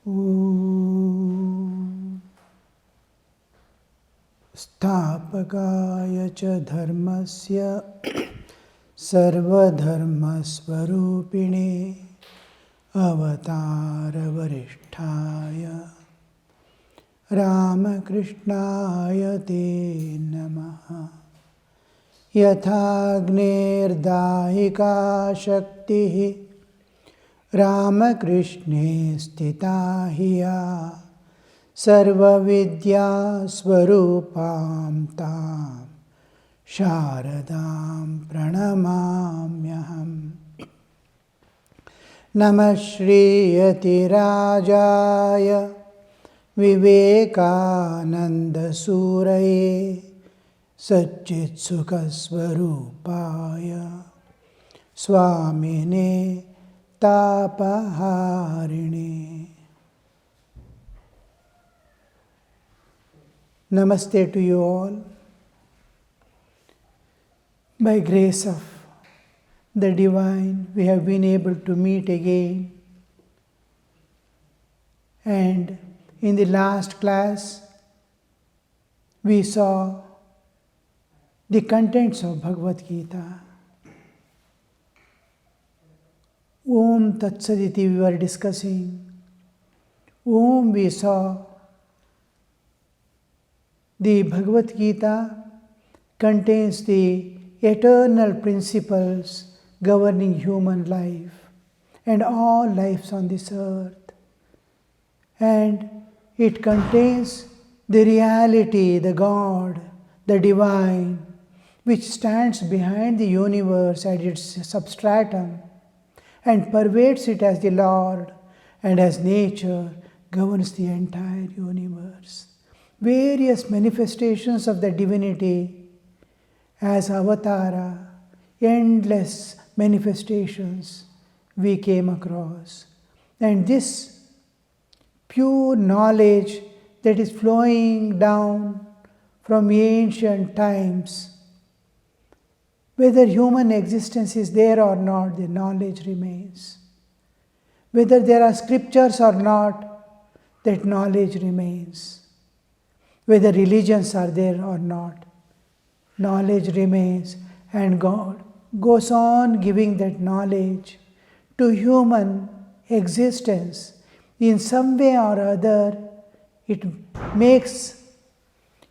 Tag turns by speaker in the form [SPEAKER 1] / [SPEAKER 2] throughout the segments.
[SPEAKER 1] Om Sthapakaya cha dharmasya sarvadharmasvarupine avatara varisthaya Ramakrishnaya te namaha Yathagnirdahika shaktihi Ramakrishne stita hiya Sarva vidya swarupam tam Sharadam pranamamyaham Namah Shriyati Rajaya Vivekananda Suraye Satchit Sukha Swarupaya Swamine Tapaharine. Namaste to you all. By grace of the Divine, we have been able to meet again. And in the last class, we saw the contents of Bhagavad Gita. Om Tat Saditi we were discussing. Om we saw the Bhagavad Gita contains the eternal principles governing human life and all lives on this earth. And it contains the reality, the God, the Divine, which stands behind the universe at its substratum and pervades it as the Lord, and as nature governs the entire universe. Various manifestations of the divinity as avatara, endless manifestations we came across. And this pure knowledge that is flowing down from ancient times, whether human existence is there or not, the knowledge remains. Whether there are scriptures or not, that knowledge remains. Whether religions are there or not, knowledge remains. And God goes on giving that knowledge to human existence. In some way or other, it makes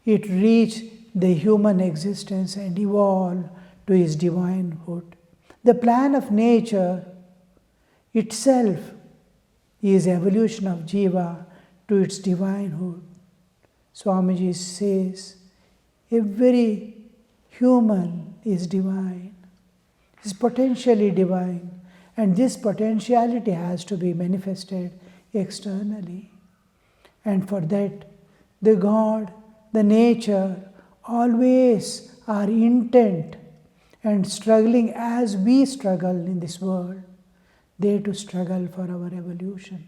[SPEAKER 1] it reach the human existence and evolve to its divinehood. The plan of nature itself is evolution of jiva to its divinehood. Swamiji says, every human is divine, is potentially divine, and this potentiality has to be manifested externally. And for that, the God, the nature, always are intent and struggling as we struggle in this world, they to struggle for our evolution.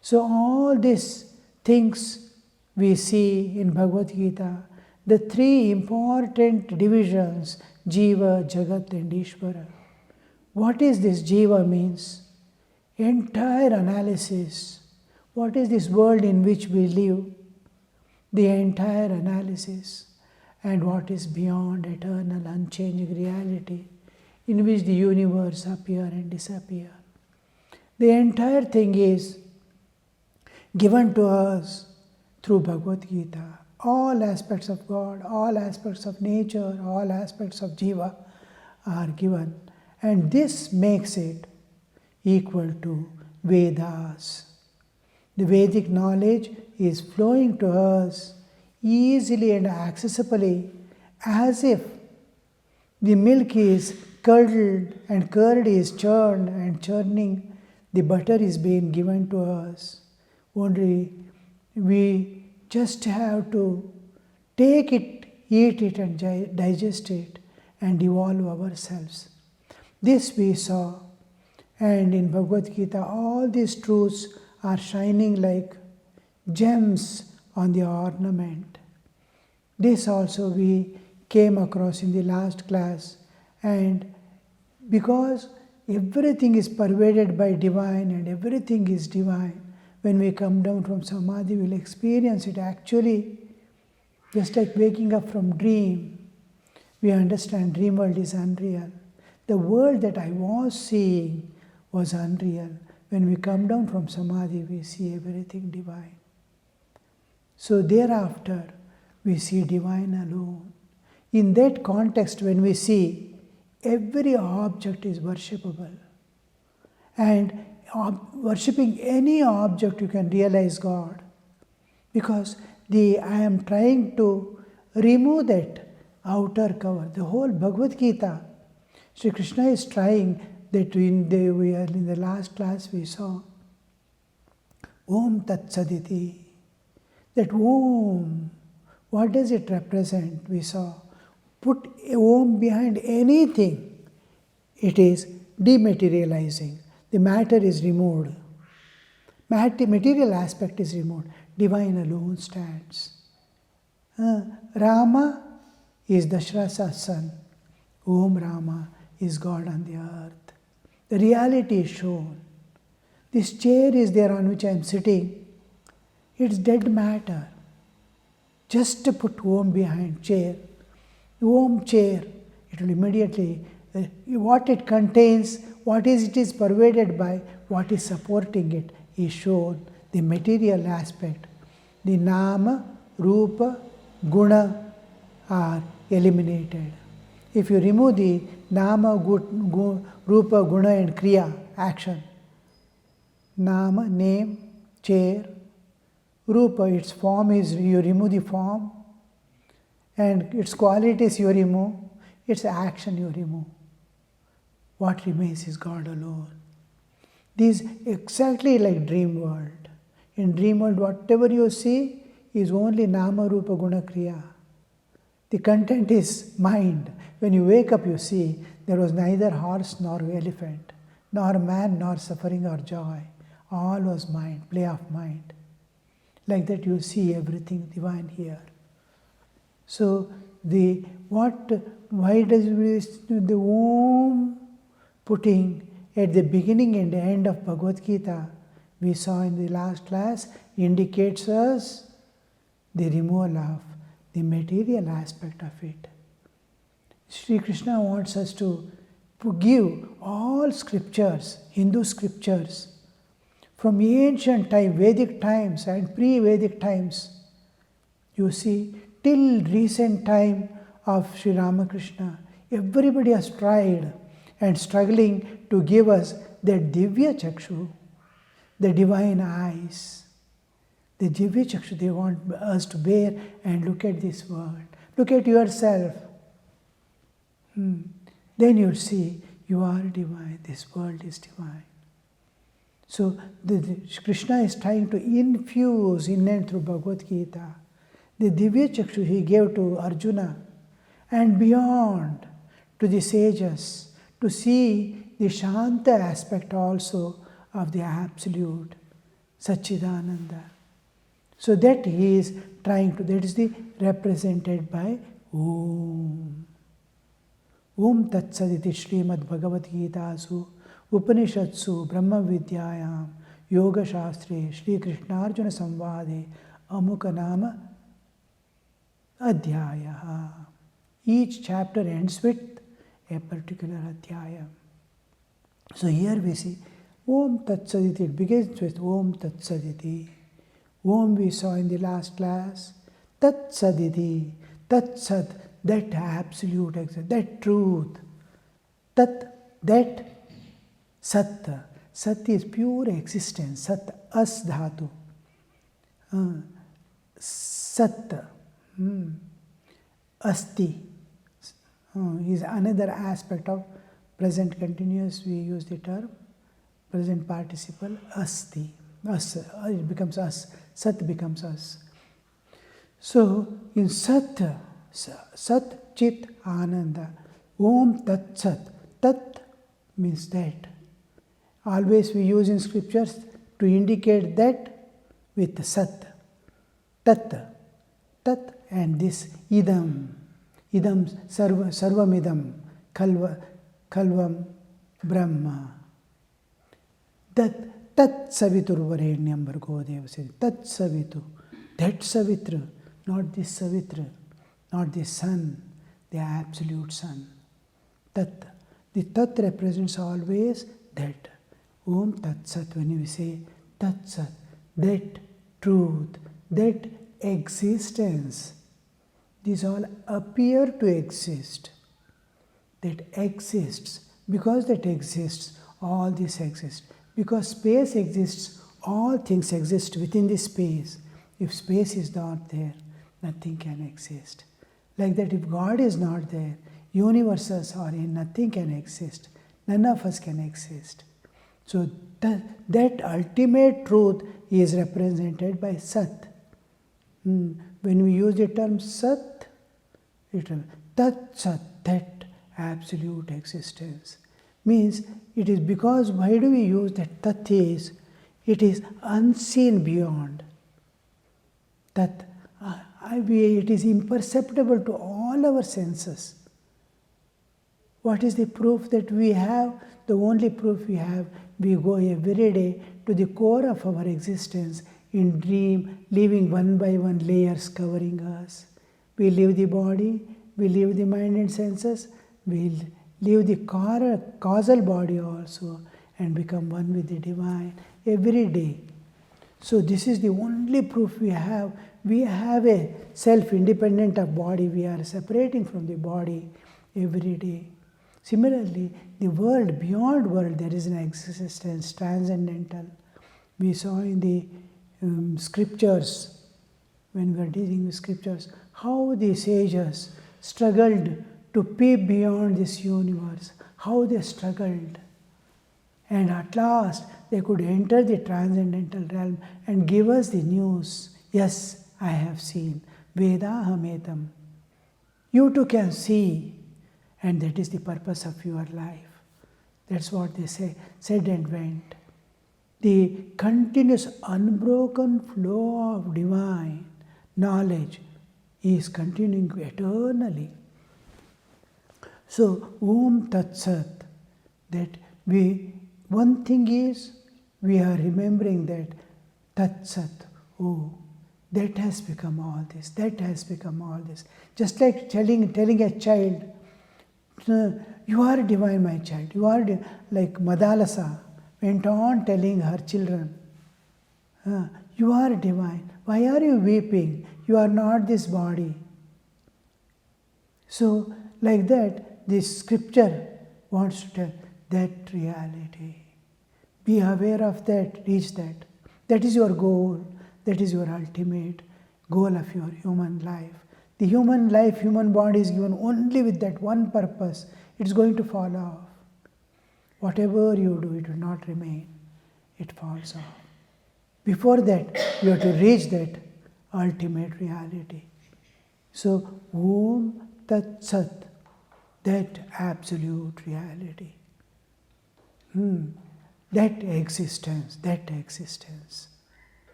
[SPEAKER 1] So all these things we see in Bhagavad Gita, the three important divisions, Jiva, Jagat and Ishvara. What is this Jiva means? Entire analysis. What is this world in which we live? The entire analysis. And what is beyond eternal, unchanging reality in which the universe appear and disappear. The entire thing is given to us through Bhagavad Gita. All aspects of God, all aspects of nature, all aspects of Jiva are given. And this makes it equal to Vedas. The Vedic knowledge is flowing to us easily and accessibly, as if the milk is curdled and curd is churned and churning, the butter is being given to us. Only we just have to take it, eat it and digest it and evolve ourselves. This we saw, and in Bhagavad Gita all these truths are shining like gems on the ornament. This also we came across in the last class, and because everything is pervaded by divine and everything is divine. When we come down from samadhi, we'll experience it actually just like waking up from dream. We understand dream world is unreal. The world that I was seeing was unreal. When we come down from samadhi, we see everything divine. So thereafter, we see divine alone. In that context, when we see every object is worshipable, and worshipping any object, you can realize God. Because I am trying to remove that outer cover. The whole Bhagavad Gita, Sri Krishna is trying that in the last class we saw Om Tat Saditi. That Om, what does it represent? We saw. Put Om behind anything, it is dematerializing. The matter is removed. Material aspect is removed. Divine alone stands. Rama is Dasharatha's son. Om Rama is God on the earth. The reality is shown. This chair is there on which I am sitting. It's dead matter. Just to put Om behind chair. Om chair, it will immediately, what it contains, what it is pervaded by, what is supporting it is shown. The material aspect. The Nama, Rupa, Guna are eliminated. If you remove the Nama, Rupa, Guna and Kriya, action. Nama, name, chair. Rupa, its form is, you remove the form. And its qualities you remove, its action you remove. What remains is God alone. This is exactly like dream world. In dream world, whatever you see is only Nama, Rupa, Guna, Kriya. The content is mind. When you wake up, you see there was neither horse nor elephant, nor man nor suffering or joy. All was mind, play of mind. Like that you see everything divine here. So why does the Om putting at the beginning and the end of Bhagavad Gita, we saw in the last class, indicates us the removal of the material aspect of it. Sri Krishna wants us to give all scriptures, Hindu scriptures, from ancient time, Vedic times and pre-Vedic times. You see, till recent time of Sri Ramakrishna, everybody has tried and struggling to give us that Divya Chakshu, the divine eyes. The Divya Chakshu, they want us to bear and look at this world. Look at yourself. Then you'll see you are divine, this world is divine. So Krishna is trying to infuse in and through Bhagavad Gita the Divya Chakshu he gave to Arjuna and beyond to the sages to see the Shanta aspect also of the Absolute Satchidananda. So that he is trying to, that is the represented by Om. Om Tat Saditi Srimad Bhagavad Gitasu Upanishatsu Brahma Vidyayam Yoga Shastre Shri Krishna Arjuna Samvade Amuka Nama Adhyaya. Each chapter ends with a particular Adhyaya. So here we see Om Tat Saditi. It begins with Om Tat Saditi. Om we saw in the last class. Tat Saditi. Tat Sat. That absolute, that truth. Tat, that Sat. Sat is pure existence. Sat, as dhatu. Sat. Asti is another aspect of present continuous. We use the term present participle asti. Us, it becomes us. Sat becomes us. So in Sat, Sat Chit Ananda, Om Tat Sat. Tat means that. Always we use in scriptures to indicate that with Sat. Tat. Tat and this idam. Idam sarvam idam. Kalvam. Brahma. Tat Saviturvarenyam Bhargo Devasya. Tat Savitu. That Savitra, not this Savitra, not the sun, the absolute sun. Tat. The Tat represents always that. Om Tat Sat. When we say Tat Sat, that truth, that existence, these all appear to exist. That exists. Because that exists, all this exists. Because space exists, all things exist within the space. If space is not there, nothing can exist. Like that, if God is not there, universes are in, nothing can exist. None of us can exist. So that ultimate truth is represented by Sat. When we use the term Sat, Tat Sat, that absolute existence. Means it is because, why do we use that Tat is? It is unseen beyond. That it is imperceptible to all our senses. What is the proof that we have? The only proof we have, we go every day to the core of our existence in dream, leaving one by one layers covering us. We leave the body, we leave the mind and senses, we leave the causal body also and become one with the divine every day. So this is the only proof we have. We have a self-independent of body. We are separating from the body every day. Similarly, the world, beyond world, there is an existence, transcendental. We saw in the scriptures, when we were dealing with scriptures, how the sages struggled to peep beyond this universe, how they struggled. And at last, they could enter the transcendental realm and give us the news. Yes, I have seen. Vedahametam. You too can see. And that is the purpose of your life. That's what they said and went. The continuous unbroken flow of divine knowledge is continuing eternally. So, Om Tat Sat, that one thing is, we are remembering that Tat Sat, oh, that has become all this, that has become all this. Just like telling a child, you are divine, my child, you are like Madalasa went on telling her children, you are divine, why are you weeping? You are not this body. So, like that, this scripture wants to tell that reality. Be aware of that, reach that. That is your goal, that is your ultimate goal of your human life. The human life, human body is given only with that one purpose. It's going to fall off. Whatever you do, it will not remain. It falls off. Before that, you have to reach that ultimate reality. So, Om Tat Sat, that absolute reality. That existence.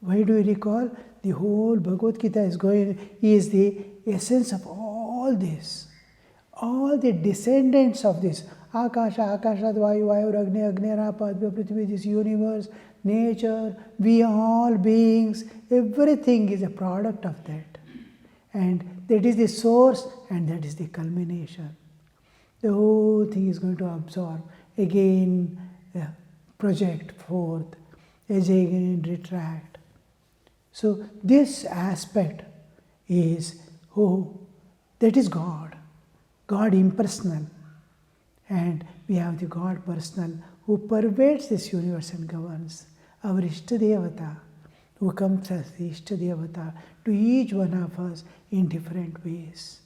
[SPEAKER 1] Why do we recall? The whole Bhagavad Gita is the essence of all this. All the descendants of this. Akasha, Akashat, Vayu, Vayu, Agni, Agni, Padma, Prithvi, this universe, nature, we all beings, everything is a product of that. And that is the source and that is the culmination. The whole thing is going to absorb, again project forth, again retract. So this aspect is, that is God. God impersonal. And we have the God personal who pervades this universe and governs. Our Ishtadevata, who comes as the Ishtadevata to each one of us in different ways.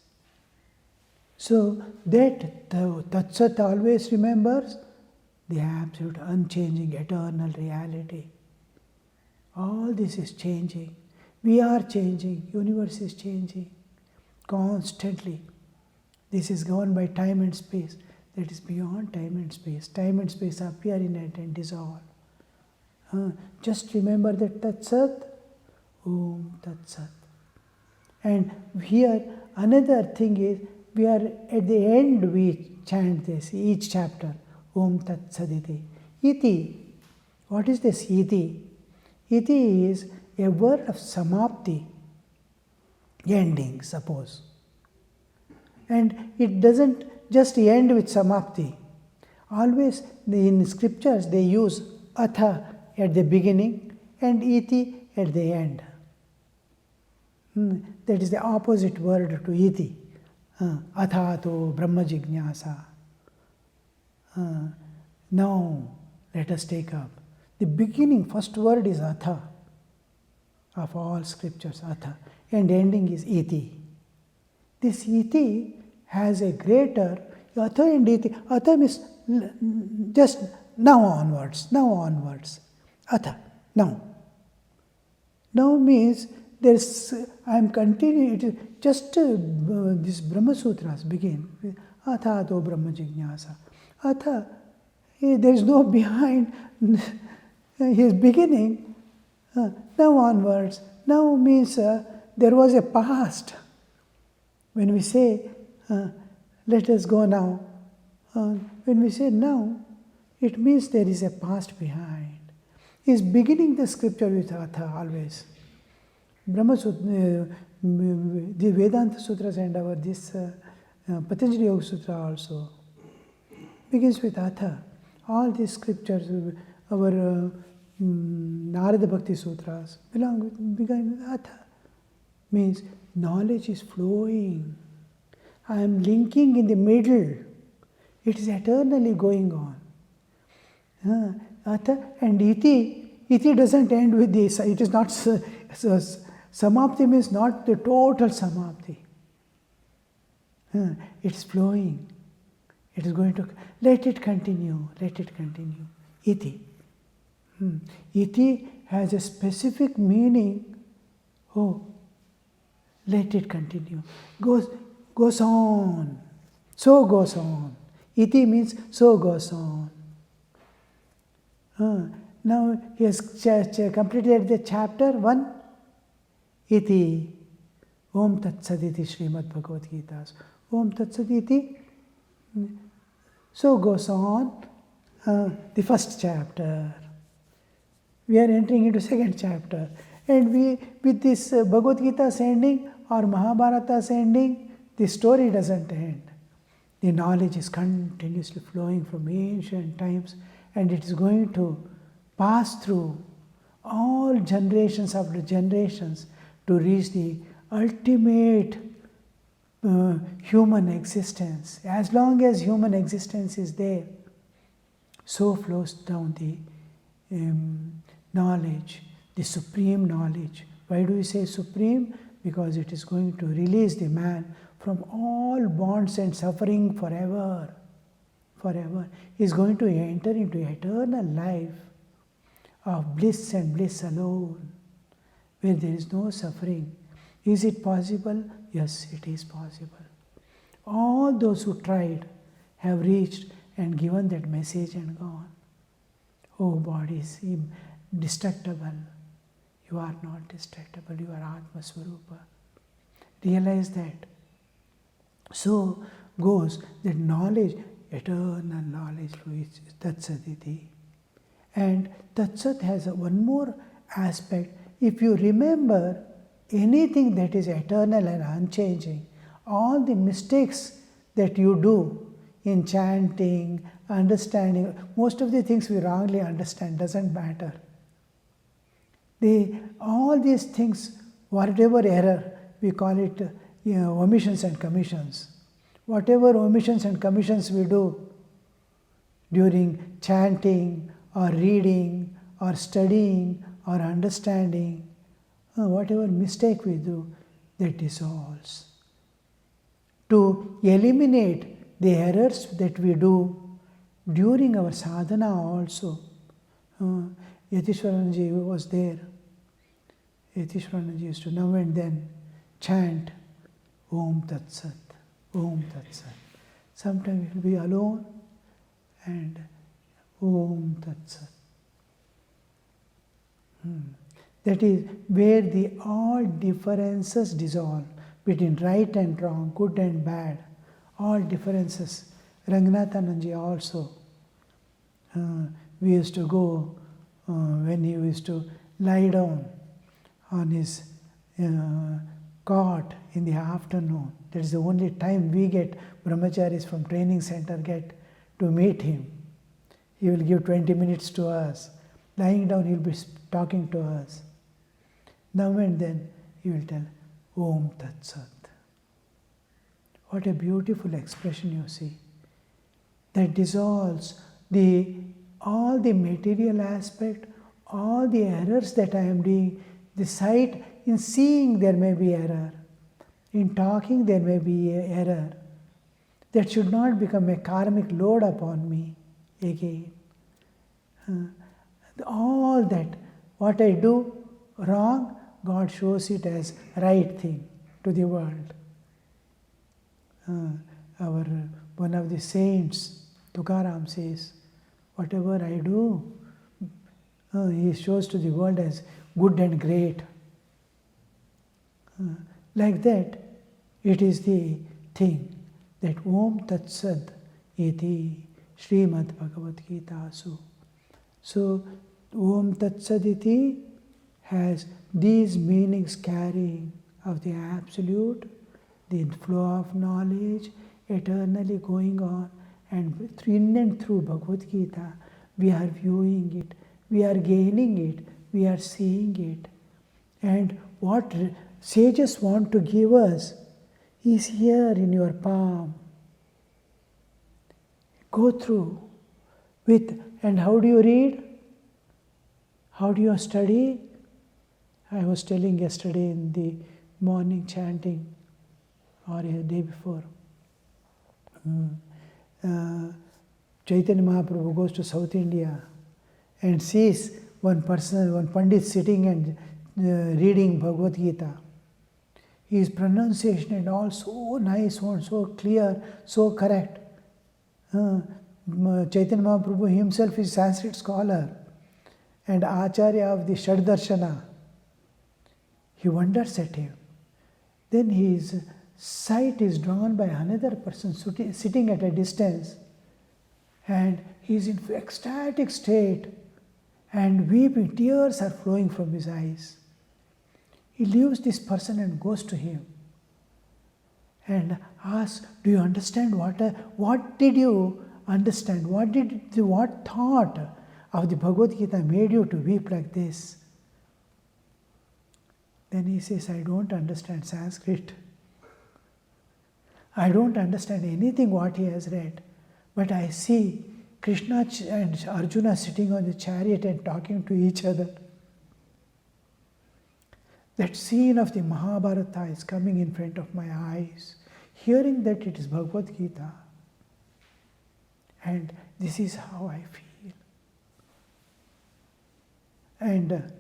[SPEAKER 1] So that the Tat Sat always remembers the absolute unchanging eternal reality. All this is changing. We are changing. Universe is changing constantly. This is governed by time and space. That is beyond time and space. Time and space appear in it and dissolve. Just remember that Tat Sat, Om Tat Sat. And here another thing is, we are at the end we chant this, each chapter, Om Tat Saditi. Iti. What is this iti? Iti is a word of samapti, ending, suppose. And it doesn't just end with samapti. Always in scriptures they use atha at the beginning and iti at the end. That is the opposite word to iti. Athato Brahma Jignasa. Now let us take up. The beginning, first word is atha of all scriptures, atha, and ending is iti. This iti has a greater, atha and iti, atha means just now onwards, atha, now. Now means there's, I am continuing, it is just this Brahma Sutras begin with atha to Brahma Jignasa. Atha, there is no behind his beginning. Now onwards, now means there was a past. When we say, let us go now, when we say now, it means there is a past behind. He is beginning the scripture with atha always. Brahma Sutra, the Vedanta Sutras and our this Patanjali Yoga Sutra also begins with atha. All these scriptures, our Narada Bhakti Sutras begin with atha. Means knowledge is flowing. I am linking in the middle. It is eternally going on. Atha and iti. Iti doesn't end with this. It is not samapti means not the total samapti. It's flowing. It is going to let it continue. Iti. Iti has a specific meaning. Oh, let it continue. Goes on. So goes on. Iti means so goes on. Now he has completed the chapter 1. Iti. Om Tat Saditi Srimad Bhagavad Gita. Om Tat Saditi. So goes on the first chapter. We are entering into second chapter. And we, with this Bhagavad Gita ending or Mahabharata ending, the story doesn't end. The knowledge is continuously flowing from ancient times and it is going to pass through all generations after generations to reach the ultimate human existence. As long as human existence is there, so flows down the knowledge, the supreme knowledge. Why do we say supreme? Because it is going to release the man from all bonds and suffering forever. Forever. He is going to enter into eternal life of bliss and bliss alone, where there is no suffering. Is it possible? Yes, it is possible. All those who tried have reached and given that message and gone. Oh, body is indestructible. You are not destructible. You are Atma Swarupa. Realize that. So goes that knowledge, eternal knowledge, which is Tat Saditi. And Tat Sat has one more aspect. If you remember anything that is eternal and unchanging, all the mistakes that you do in chanting, understanding, most of the things we wrongly understand, doesn't matter. All these things, whatever error, we call it omissions and commissions. Whatever omissions and commissions we do during chanting or reading or studying or understanding, whatever mistake we do, that dissolves. To eliminate the errors that we do during our sadhana also. Yatishwaranji was there. Yatishwaranji used to now and then chant Om Tat Sat, Om Tat Sat. Sometimes he will be alone and Om Tat Sat. That is where all differences dissolve between right and wrong, good and bad. All differences. Ranganathananji also We used to go when he used to lie down on his cot in the afternoon. That is the only time we get, brahmacharis from training center get to meet him. He will give 20 minutes to us. Lying down, he will be talking to us. Now and then, he will tell, Om Tat Sat. What a beautiful expression you see. That dissolves all the material aspect, all the errors that I am doing. The sight, in seeing there may be error. In talking there may be error. That should not become a karmic load upon me again. All that, what I do wrong, God shows it as right thing to the world. One of the saints, Tukaram, says, whatever I do, he shows to the world as good and great. Like that, it is the thing that Om Tat Sat iti Srimad Bhagavad Gita Su. So, Om Tat Sat iti has these meanings carrying of the Absolute, the flow of knowledge, eternally going on, and in and through Bhagavad Gita, we are viewing it, we are gaining it, we are seeing it. And what sages want to give us is here in your palm. Go through with, and how do you read? How do you study? I was telling yesterday in the morning chanting, or a day before. Chaitanya Mahaprabhu goes to South India and sees one person, one Pandit sitting and reading Bhagavad Gita. His pronunciation and all so nice, so clear, so correct. Chaitanya Mahaprabhu himself is Sanskrit scholar and Acharya of the Shaddarshana. He wonders at him. Then his sight is drawn by another person sitting at a distance, and he is in ecstatic state and weeping, tears are flowing from his eyes. He leaves this person and goes to him and asks, do you understand what did you understand? What thought of the Bhagavad Gita made you to weep like this? Then he says, I don't understand Sanskrit. I don't understand anything what he has read. But I see Krishna and Arjuna sitting on the chariot and talking to each other. That scene of the Mahabharata is coming in front of my eyes. Hearing that it is Bhagavad Gita. And this is how I feel. And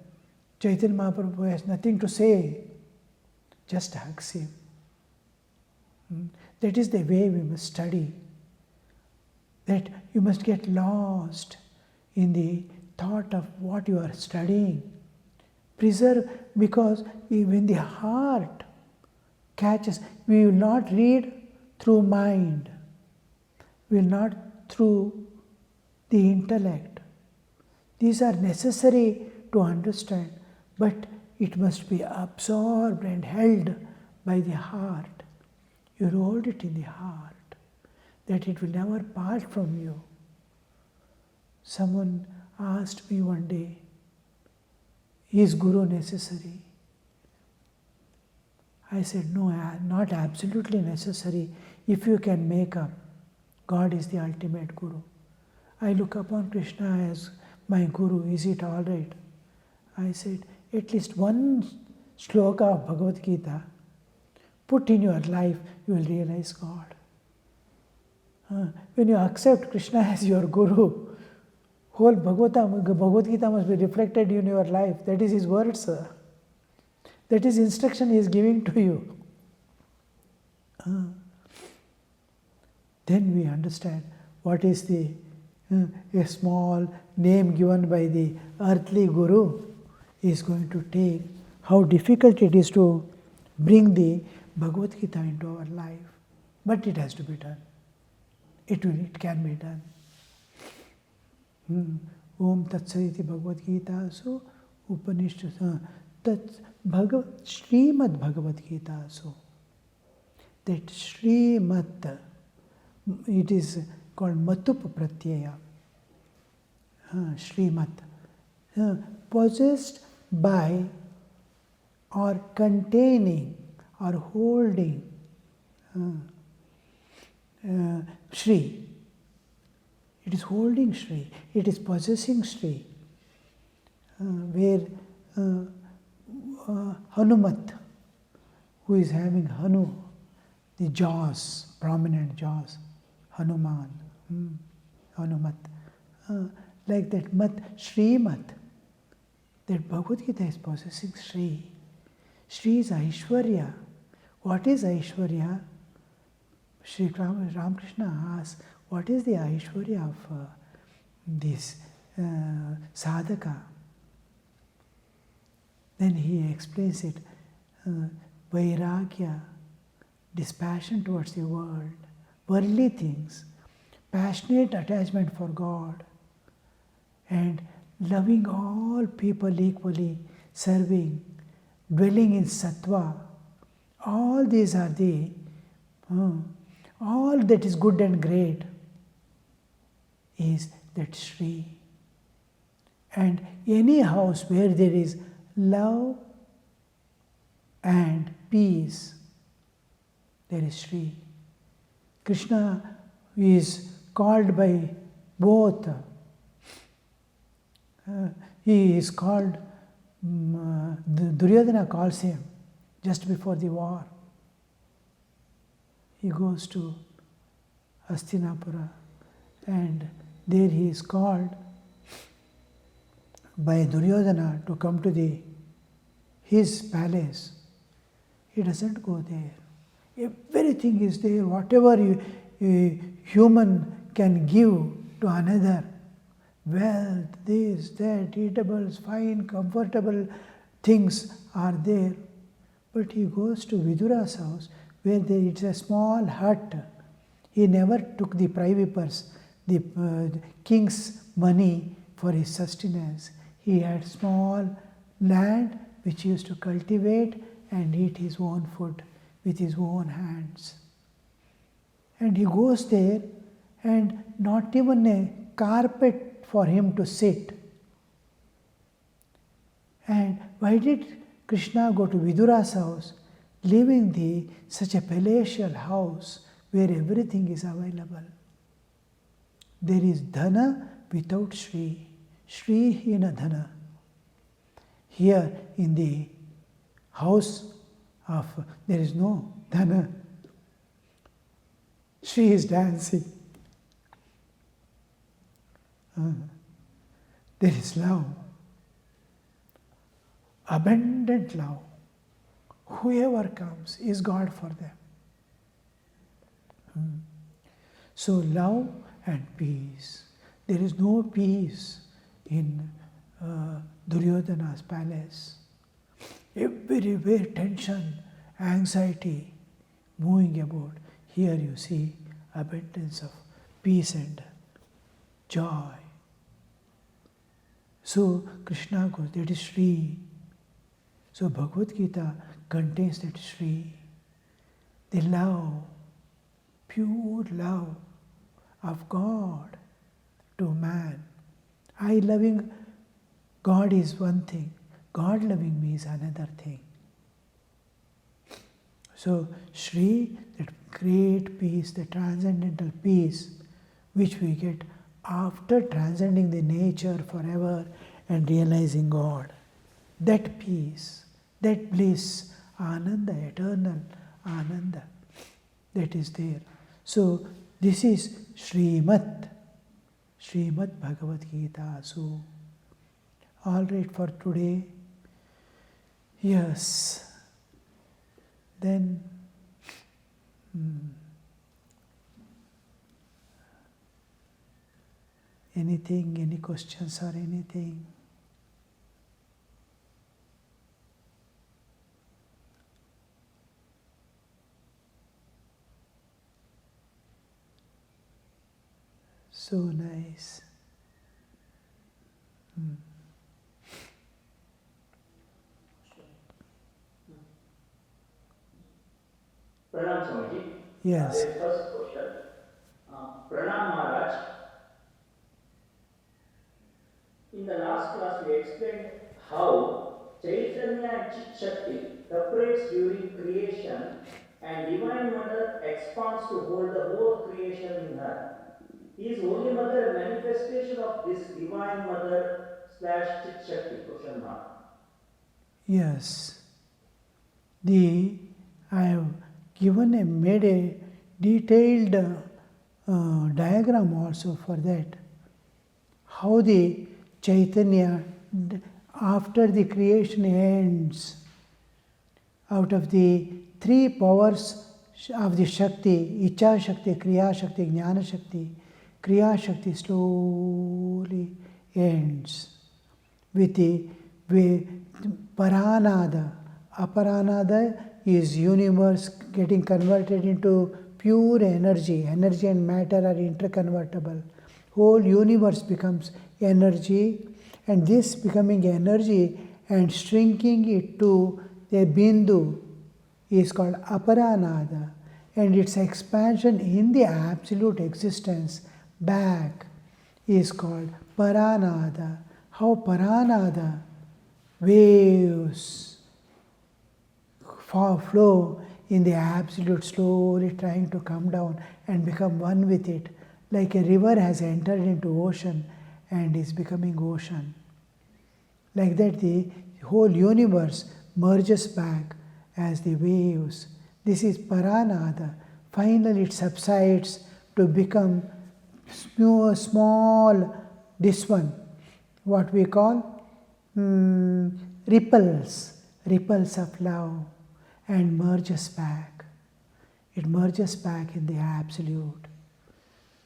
[SPEAKER 1] Chaitanya Mahaprabhu has nothing to say, just hugs him. That is the way we must study. That you must get lost in the thought of what you are studying. Preserve, because when the heart catches, we will not read through mind, we will not through the intellect. These are necessary to understand, but it must be absorbed and held by the heart. You hold it in the heart, that it will never part from you. Someone asked me one day, is Guru necessary? I said, no, not absolutely necessary. If you can make up, God is the ultimate Guru. I look upon Krishna as my Guru, is it all right? I said, at least one shloka of Bhagavad Gita, put in your life, you will realize God. When you accept Krishna as your Guru, whole Bhagavad Gita must be reflected in your life. That is his words. That is instruction he is giving to you. Then we understand what is a small name given by the earthly Guru is going to take, how difficult it is to bring the Bhagavad Gita into our life. But it has to be done. It can be done. Om Tat Sariti Bhagavad Gita, so Upanishad, Srimad Bhagavad Gita, so that Srimad, it is called Matup Pratyaya, Srimad, possessed by or containing or holding Shri. It is holding Shri, it is possessing Shri, where Hanumat, who is having Hanu, the jaws, prominent jaws, Hanuman, Hanumat, like that Mat, Srimat, that Bhagavad Gita is possessing Shri. Shri is Aishwarya. What is Aishwarya? Sri Ramakrishna asks, what is the Aishwarya of this sadhaka? Then he explains it, Vairagya, dispassion towards the world, worldly things, passionate attachment for God, and loving all people equally, serving, dwelling in sattva. All these are the, all that is good and great is that Shri. And any house where there is love and peace, there is Shri. Krishna is called by both. He is called, Duryodhana calls him just before the war. He goes to Hastinapura and there he is called by Duryodhana to come to his palace. He doesn't go there. Everything is there. Whatever human can give to another, wealth, this, that, eatables, fine, comfortable things are there. But he goes to Vidura's house where it's a small hut. He never took the privy purse, the king's money for his sustenance. He had small land which he used to cultivate and eat his own food with his own hands. And he goes there and not even a carpet for him to sit. And why did Krishna go to Vidura's house, leaving such a palatial house where everything is available? There is dhana without Shri. Shri hina dhana. Here in the house of, there is no dhana. Shri is dancing. There is love. Abundant love. Whoever comes is God for them. So love and peace. There is no peace in Duryodhana's palace. Everywhere tension, anxiety, moving about. Here you see abundance of peace and joy. So Krishna goes, that is Shri. So Bhagavad Gita contains that Shri, the love, pure love of God to man. I loving God is one thing, God loving me is another thing. So Shri, that great peace, the transcendental peace, which we get after transcending the nature forever and realizing God. That peace, that bliss, Ananda, eternal Ananda, that is there. So this is Srimad Bhagavad Gita. So, all right for today. Yes. Then, anything, any questions or anything? So nice.
[SPEAKER 2] Pranam Swamiji.
[SPEAKER 1] Yes.
[SPEAKER 2] There's first question. Pranam Maharaj. In the last class, we explained how Chaitanya and Chit Shakti separates during creation and Divine Mother expands to hold the whole creation in her. Is Holy Mother a manifestation of this Divine Mother slash Chit Shakti? Question mark.
[SPEAKER 1] Yes. I have made a detailed diagram also for that. How the Chaitanya, after the creation ends, out of the three powers of the Shakti, Icha Shakti, Kriya Shakti, Jnana Shakti, Kriya Shakti slowly ends with the Paranada. Aparanada is universe getting converted into pure energy. Energy and matter are interconvertible. Whole universe becomes energy, and this becoming energy and shrinking it to a bindu is called aparanada, and its expansion in the absolute existence back is called paranada. How paranada waves flow in the absolute, slowly trying to come down and become one with it, like a river has entered into ocean and is becoming ocean. Like that, the whole universe merges back as the waves. This is paranada. Finally, it subsides to become small, this one, what we call ripples of love, and merges back. It merges back in the absolute.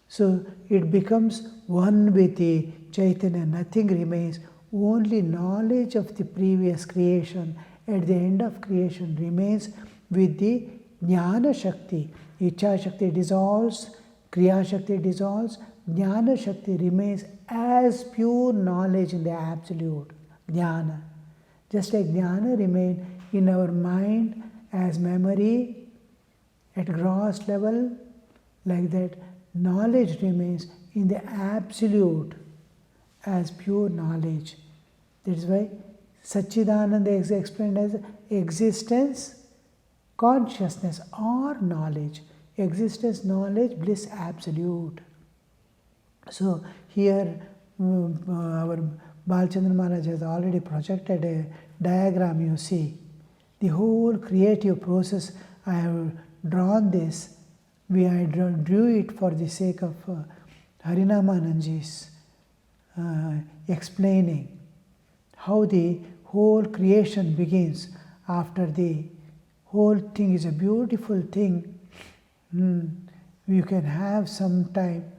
[SPEAKER 1] So it becomes one with the Chaitanya, nothing remains, only knowledge of the previous creation at the end of creation remains with the Jnana Shakti. Icha Shakti dissolves, Kriya Shakti dissolves, Jnana Shakti remains as pure knowledge in the absolute, Jnana. Just like Jnana remains in our mind as memory at gross level, like that knowledge remains in the absolute as pure knowledge. That is why Satchidananda is explained as existence, consciousness or knowledge. Existence, knowledge, bliss, absolute. So here our Balchandra Maharaj has already projected a diagram, you see. The whole creative process, I have drawn this. I drew it for the sake of Harinamananji's explaining how the whole creation begins after the whole thing is a beautiful thing. You can have some time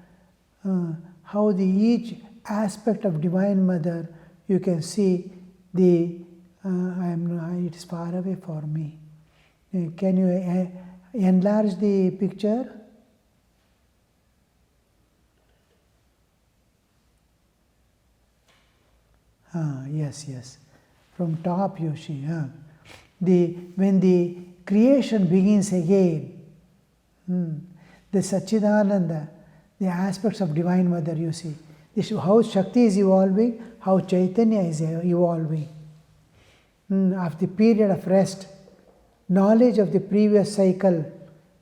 [SPEAKER 1] how each aspect of Divine Mother, you can see the it is far away for me. Can you enlarge the picture? Yes. From top you see. When the creation begins again, the Satchidananda, the aspects of Divine Mother, you see. How Shakti is evolving, how Chaitanya is evolving. After the period of rest, knowledge of the previous cycle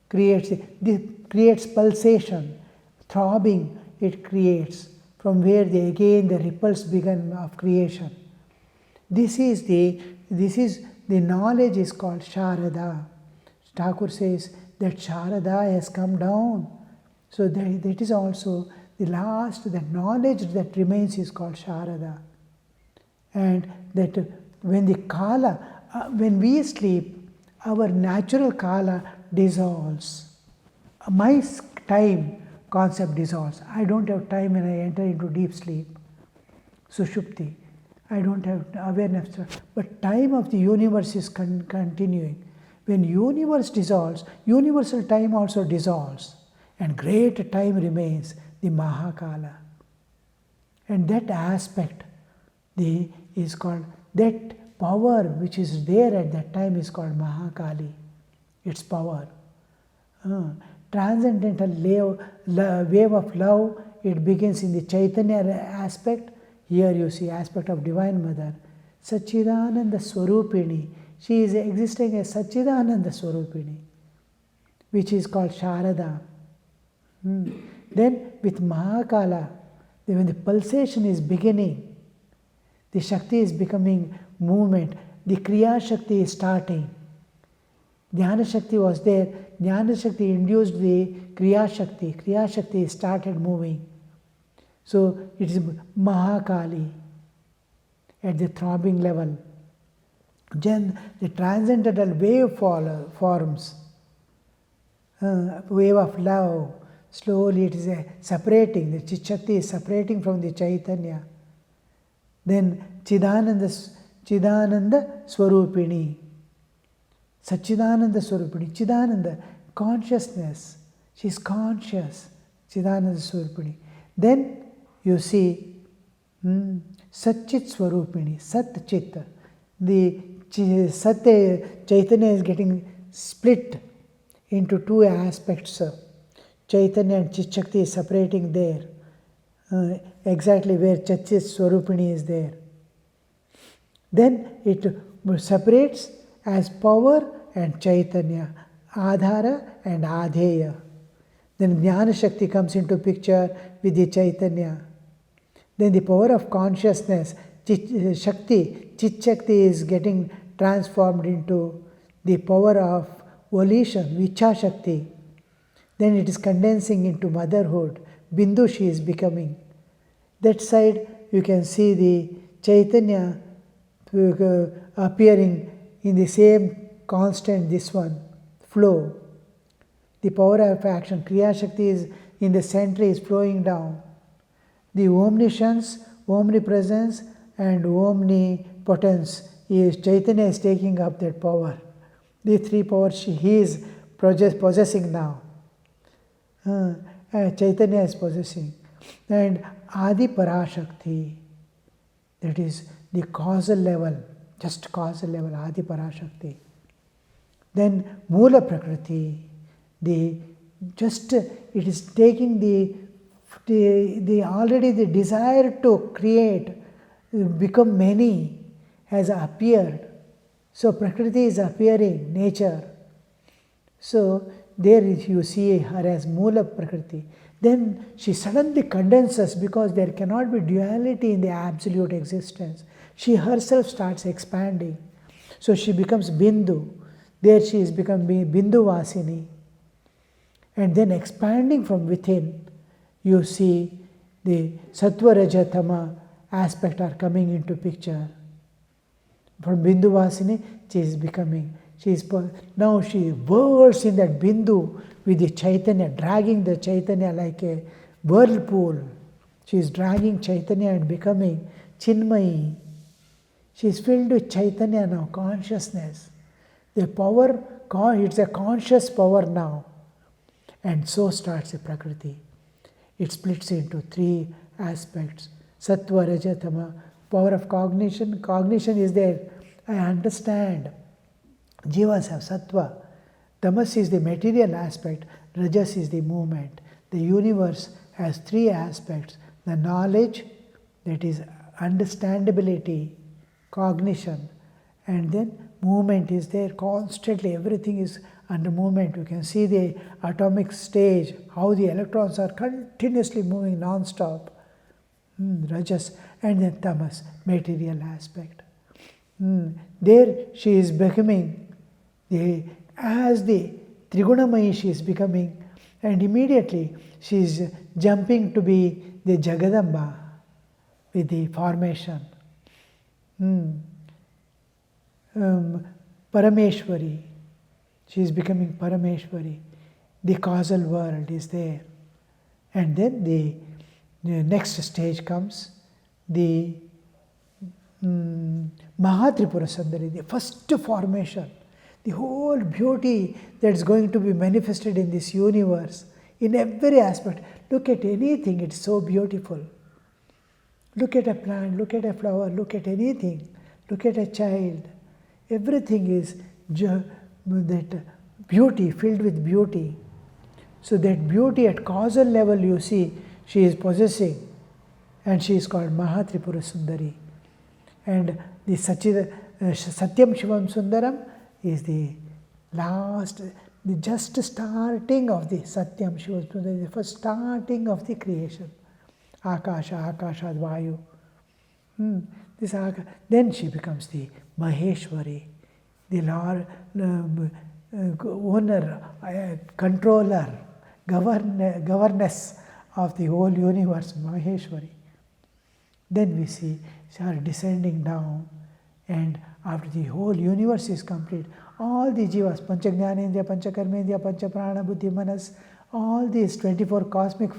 [SPEAKER 1] creates pulsation, throbbing it creates, from where again the ripples begin of creation. This is the knowledge is called Sharada. Thakur says that Sharada has come down. So that is also the last, the knowledge that remains is called Sharada. And that when the Kala, when we sleep, our natural Kala dissolves. My time concept dissolves. I don't have time when I enter into deep sleep. Sushupti. I don't have awareness. But time of the universe is continuing. When universe dissolves, universal time also dissolves. And great time remains, the Mahakala. And that aspect is called, that power which is there at that time is called Mahakali. Its power. Transcendental wave of love, it begins in the Chaitanya aspect. Here you see aspect of Divine Mother. Satchidananda Swarupini. She is existing as Satchidananda Swarupini, which is called Sharada. Then with Mahakala, when the pulsation is beginning, the Shakti is becoming movement, the Kriya Shakti is starting. Jnana Shakti was there, Jnana Shakti induced the Kriya Shakti started moving. So it is Mahakali at the throbbing level. Then the transcendental wave forms, wave of love. Slowly it is separating, the Chit Shakti is separating from the Chaitanya. Then Chidananda Swarupini. Satchidananda Swarupini. Chidananda, consciousness. She is conscious. Chidananda Swarupini. Then you see Satchit Swarupini. Sat Chit. The Sat Chaitanya is getting split into two aspects. Chaitanya and Chit Shakti is separating there. Exactly where Satchit Swarupini is there. Then it separates as power and Chaitanya, Adhara and Adheya. Then Jnana Shakti comes into picture with the Chaitanya. Then the power of consciousness, Chit Shakti is getting transformed into the power of volition, Vicha Shakti. Then it is condensing into motherhood. Bindu she is becoming. That side you can see the Chaitanya appearing in the same constant, this one, flow. The power of action, Kriya Shakti is in the center, is flowing down. The omniscience, omnipresence and omnipotence is Chaitanya is taking up that power. The three powers he is possessing now. Chaitanya is possessing. And Adi Parashakti, that is the causal level, just causal level, Adi Parashakti. Then Mula Prakriti, it is taking the already the desire to create, become many, has appeared. So Prakriti is appearing, nature. So there you see her as Mula Prakriti. Then she suddenly condenses because there cannot be duality in the absolute existence. She herself starts expanding. So she becomes Bindu. There she is becoming Bindu Vasini. And then expanding from within, you see the Sattva Raja Tama aspect are coming into picture. From Bindu Vasini, she is becoming. Now she whirls in that Bindu with the Chaitanya, dragging the Chaitanya like a whirlpool. She is dragging Chaitanya and becoming Chinmayi. She is filled with Chaitanya now, consciousness. The power, it's a conscious power now. And so starts the Prakriti. It splits into three aspects. Sattva, Raja, Tama, power of cognition. Cognition is there. I understand. Jivas have sattva. Tamas is the material aspect. Rajas is the movement. The universe has three aspects. The knowledge, that is understandability, cognition. And then movement is there constantly. Everything is under movement. You can see the atomic stage, how the electrons are continuously moving non-stop. Rajas. And then tamas, material aspect. There she is becoming as the Trigunamayi she is becoming, and immediately she is jumping to be the Jagadamba with the formation. Parameshwari, she is becoming Parameshwari. The causal world is there. And then the next stage comes, the Mahatripura Sundari, the first formation. The whole beauty that is going to be manifested in this universe, in every aspect. Look at anything, it's so beautiful. Look at a plant, look at a flower, look at anything, look at a child. Everything is that beauty, filled with beauty. So that beauty at causal level you see, she is possessing, and she is called Mahatripura Sundari. And the Satyam Shivam Sundaram is the last, the just starting of the Satyam Shivam Sundaram, the first starting of the creation. Akasha, Akashad Vayu. Then she becomes the Maheshwari, the Lord, owner, controller, governess of the whole universe, Maheshwari. Then we see her descending down, and after the whole universe is complete, all the jivas, Pancha Jnanendriya, Pancha Karmendriya, Pancha Prana, Buddhi, Manas, all these 24 cosmic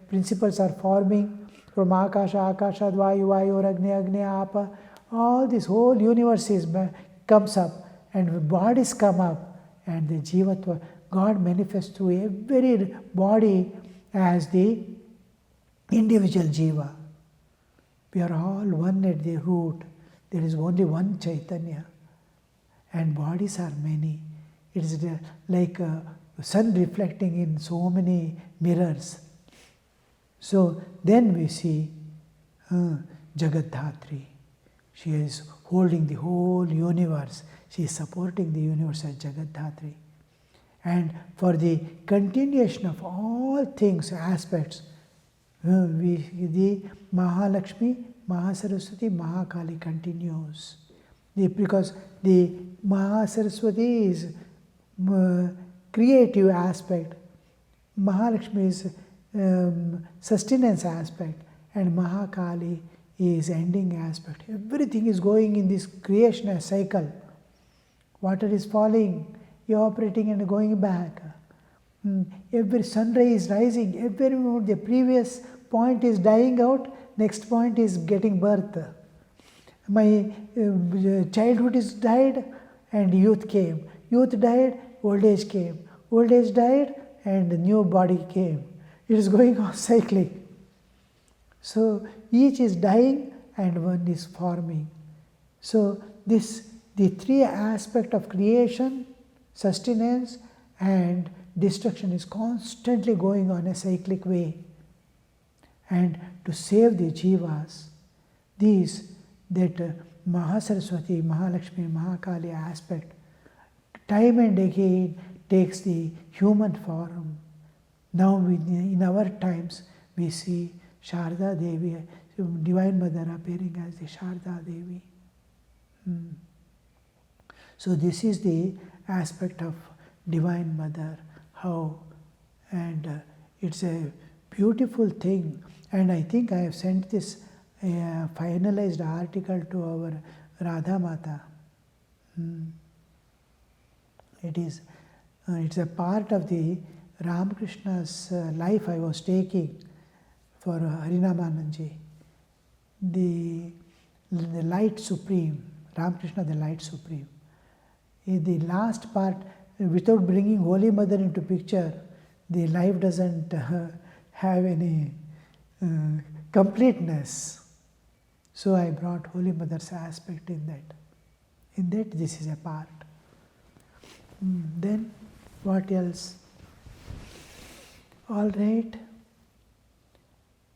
[SPEAKER 1] principles are forming from Akasha, Akashad, Vayu, Vayu, Agni, Agni, Apa. All this whole universe comes up, and bodies come up, and the jivatva, God manifests through every body as the individual jiva. We are all one at the root. There is only one Chaitanya, and bodies are many. It is like a sun reflecting in so many mirrors. So then we see Jagadhatri. She is holding the whole universe. She is supporting the universe as Jagadhatri. And for the continuation of all things, aspects, the Mahalakshmi, Mahasaraswati, Mahakali continues. Because the Mahasaraswati is creative aspect, Mahalakshmi is sustenance aspect, and Mahakali is ending aspect. Everything is going in this creation cycle. Water is falling, evaporating and going back. Every sunrise is rising, every moment the previous point is dying out, next point is getting birth. My childhood is died and youth came. Youth died, old age came. Old age died and the new body came. It is going on cycling. So each is dying and one is forming. So the three aspects of creation, sustenance and destruction is constantly going on a cyclic way. And to save the jivas, that Mahasaraswati, Mahalakshmi, Mahakali aspect, time and again takes the human form. Now in our times we see Sharda Devi, Divine Mother appearing as the Sharda Devi. So this is the aspect of Divine Mother, how, and it's a beautiful thing. And I think I have sent this finalized article to our Radha Mata. It's a part of the Ramakrishna's life I was taking for Harinamananji. The Light Supreme, Ramakrishna the Light Supreme. In the last part, without bringing Holy Mother into picture, the life doesn't have any completeness. So I brought Holy Mother's aspect in that. In that, this is a part. Then, what else? All right.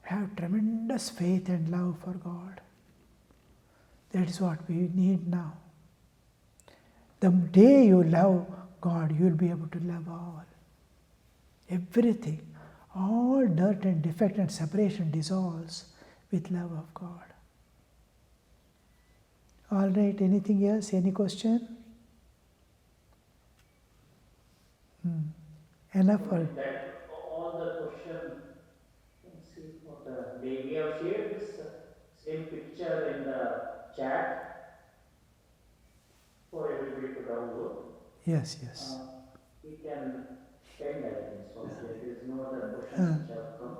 [SPEAKER 1] Have tremendous faith and love for God. That is what we need now. The day you love God, you will be able to love all. Everything. All dirt and defect and separation dissolves with love of God. All right, anything else? Any question? Enough for
[SPEAKER 2] that. All the question. Let's see for the day. We have shared this same picture in the chat for everybody to download.
[SPEAKER 1] Yes.
[SPEAKER 2] We can end, I think. So there is no other questions which have come.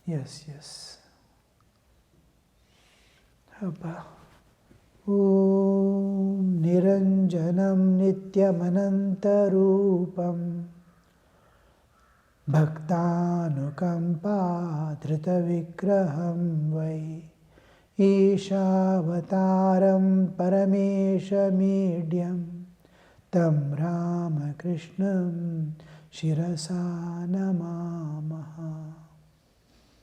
[SPEAKER 1] Yes. Abba. Om Niranjanam Nityamanantarupam Bhaktanukampa Dritavigraham Vai Ishavataram Paramesha Medyam Tam Ramakrishnam Shirasa Namamaha.